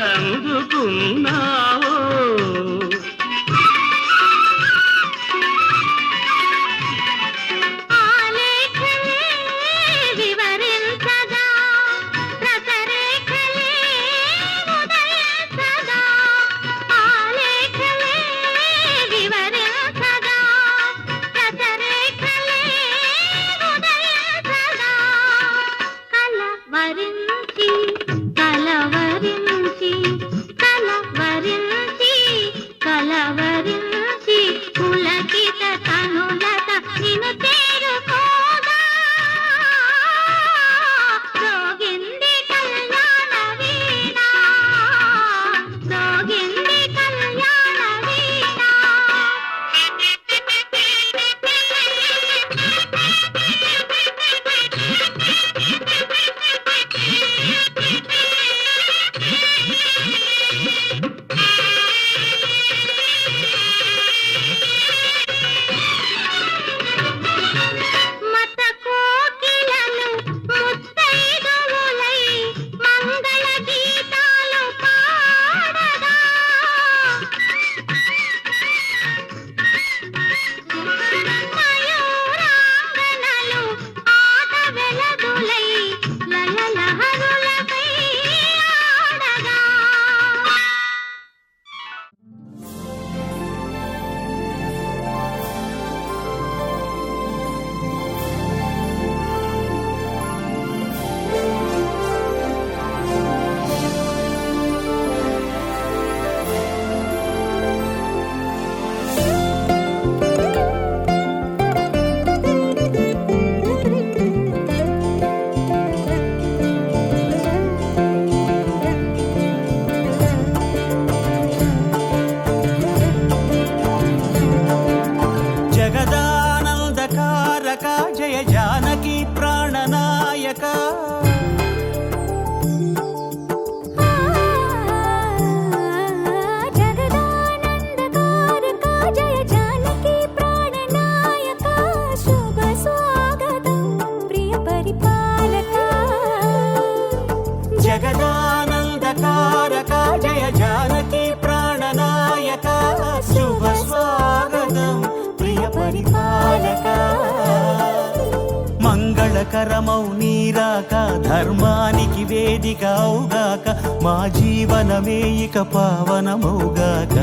శుభకరమౌ నీరాక ధర్మానికి వేదిక అవుగాక మా జీవనమే ఇక పావనమౌగాక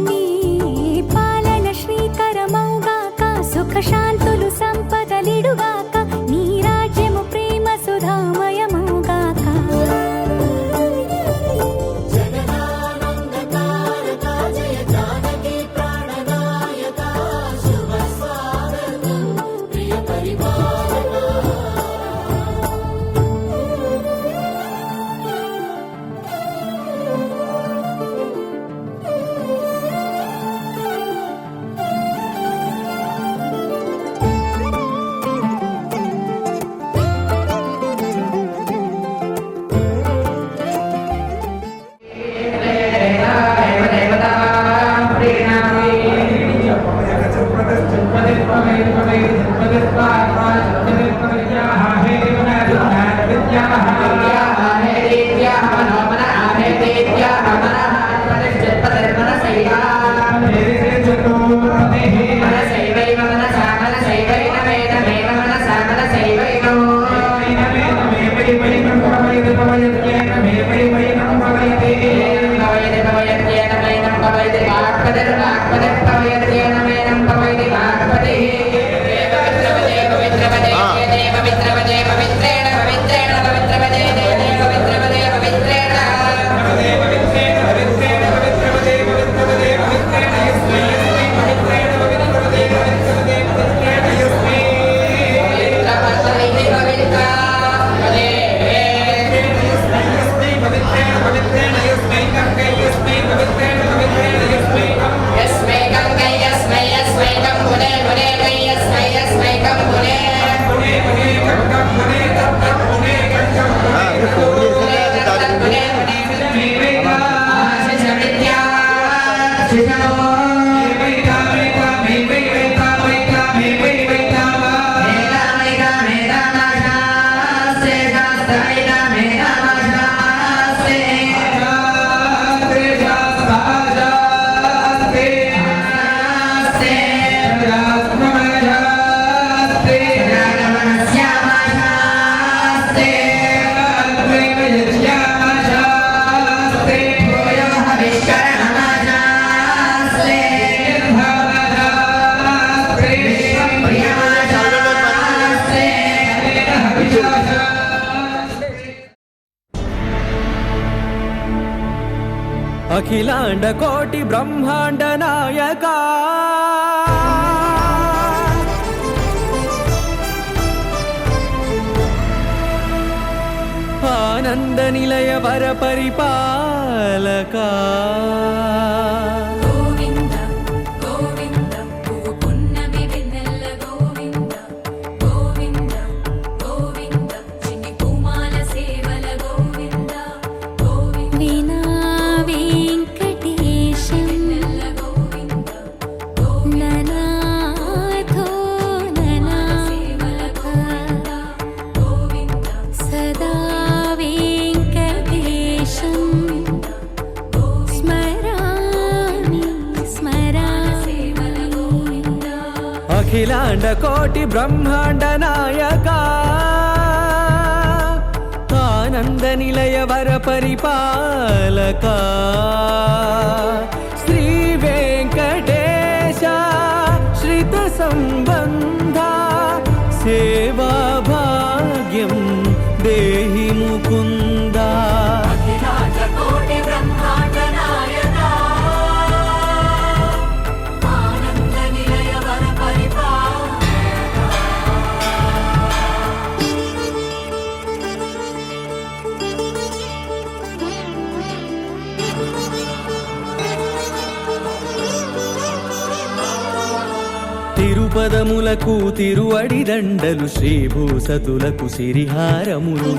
నీ పాలన శ్రీకరమౌగాక సుఖ శాంతులు సంపదలిడుగాక నీ రాజ్యము ప్రేమ సుధామయమౌగాక అఖిలాండ కోటి బ్రహ్మాండ నాయక ఆనంద నిలయ వర పరిపాలక అఖిలాండ కోటి బ్రహ్మాండ నాయక ఆనంద నిలయ వర పరిపాలక శ్రీ వెంకటేశ శ్రిత సంబంధ సేవా భాగ్యం దేహి ముకుంద తిరుపదములకు తిరువడి దండలు శ్రీభూసతులకు సిరిహారములు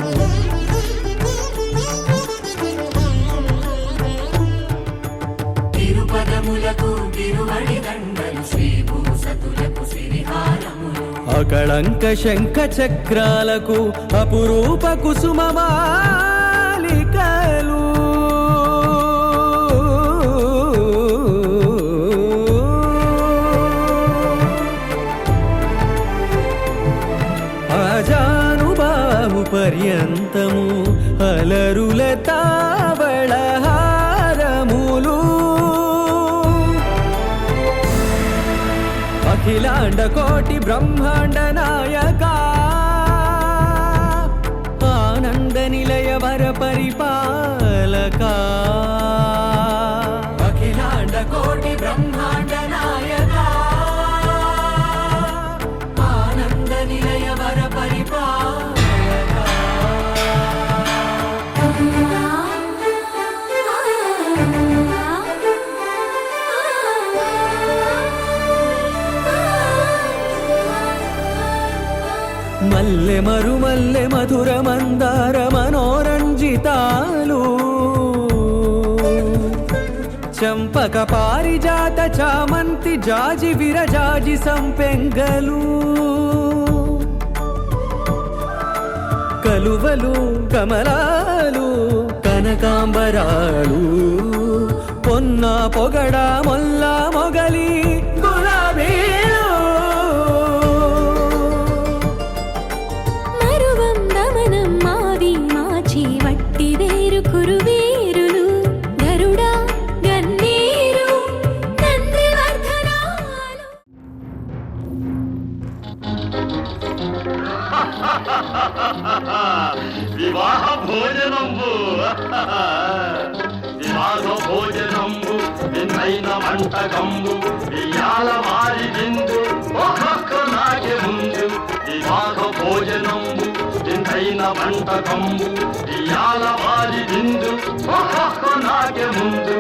తిరుపదములకు తిరువడి దండలు శ్రీభూసతులకు సిరిహారములు అకళంక శంఖ చక్రాలకు అపురూప కుసుమమాలికలు అఖిలాండ కోటి బ్రహ్మాండ నాయక ఆనంద నిలయ వర పరిపాలక అఖిలాండ కోటి బ్రహ్మాండ నాయక ఆనంద నిలయ వర పరిపాలక మల్లె మరుమల్లె మధుర మందార మనోరంజితాలు చంపక పారిజాత చామంతి జాజి విరజాజి సంపెంగలు కలువలు కమలాలు కనకాంబరాలు పొన్న పొగడ మొల్ల మొగలి గులాబీలు వట్టి వేరు కురువీరులు గరుడా గన్నీరు నందివర్ధనాలు వివాహ భోజనంబు వివాహ భోజనంబు విన్నైన వంటకంబు ఇయాల మారి విందు ఒక్కొక్క నాకే ముందు వివాహ భోజనంబు విన్నైన వంటకంబు ఇయాల మారి విందు ఒక్కొక్క నాకే ముందు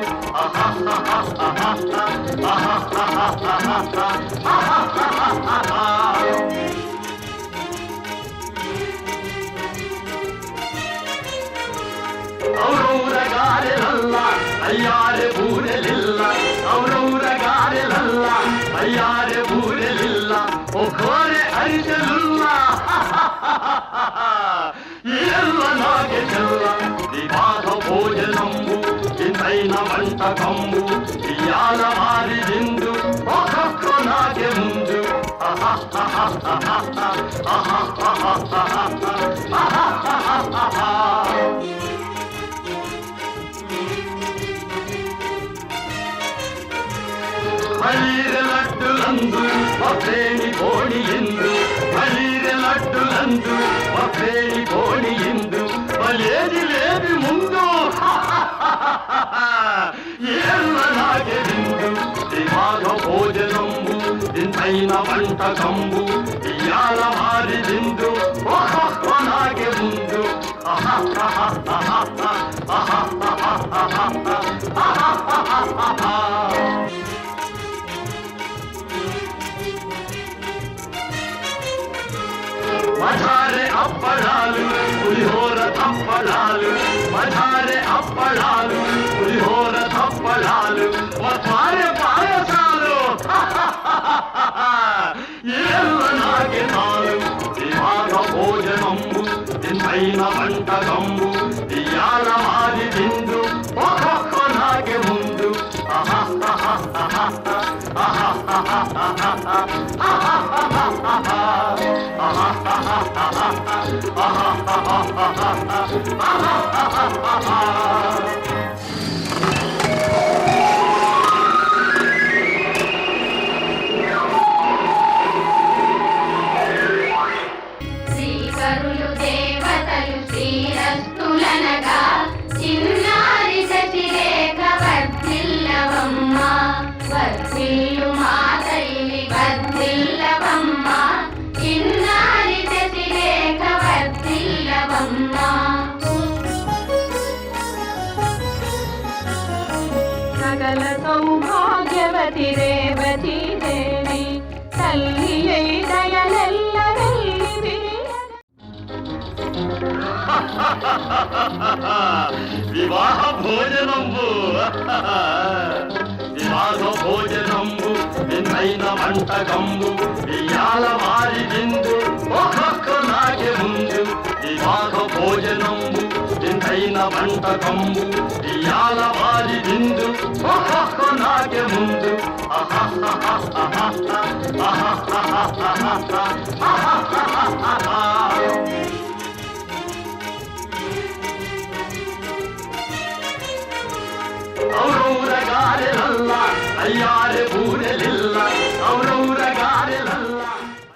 ఔరౌరగారెలల్ల అయ్యారె బూరెలిల్ల ఔరౌరగారెలల్ల అయ్యారె బూరెలిల్ల ఒక్కోరె అరిసెలుల్ల ఇల్ల నాగే చెల్ల వివాహ భోజనంబు ఇంతైన వంటకంబు ఇయాల మారి విందు ఒక్కొక్క నాగే ముందు మలీర లడ్డులందు మఫేని కోడి ఇందు మలీర లడ్డులందు మఫేని కోడి ఇందు మలేది లేది ముందు ఏళ్ళ నాగే విందు వివాహ భోజనంబు ఇంతైన వంటకంబు ఇయాల మారి విందు ఒక్కొక్క నాగే ముందు మధారె అప్పడాలు పులిహోర తప్పడాలు మధారె అప్పడాలు పులిహోర తప్పడాలు మధారె పాయసాలు ఏళ్ళ నాగే నాలు వివాహ భోజనంబు ఇంతైన వంటకంబు ఇయాల మారి విందు ఒక్కొక్క నాగే ముందు శ్రీకరులు దేవతలు శ్రీరస్తులనగా చిన్నారి శశిరేఖ వర్ధిల్లవమ్మ వర్ధిల్లు మా తల్లి వర్ధిల్లవమ్మ చిన్నారి శశిరేఖ వర్ధిల్లవమ్మ సకల సౌభాగ్యవతి రేవతి దేవి తల్లి దయలెల్ల వివాహ భోజనంబు వివాహ భోజనంబు విన్నైన వంటకంబు ఇయాల మారి విందు ఒక్కొక్క నాగే ముందు వివాహ భోజనంబు విన్నైన వంటకంబు ఇయాల మారి విందు ఒక్కొక్క నాగే ముందు ఔరౌరగారెలల్ల అయ్యారె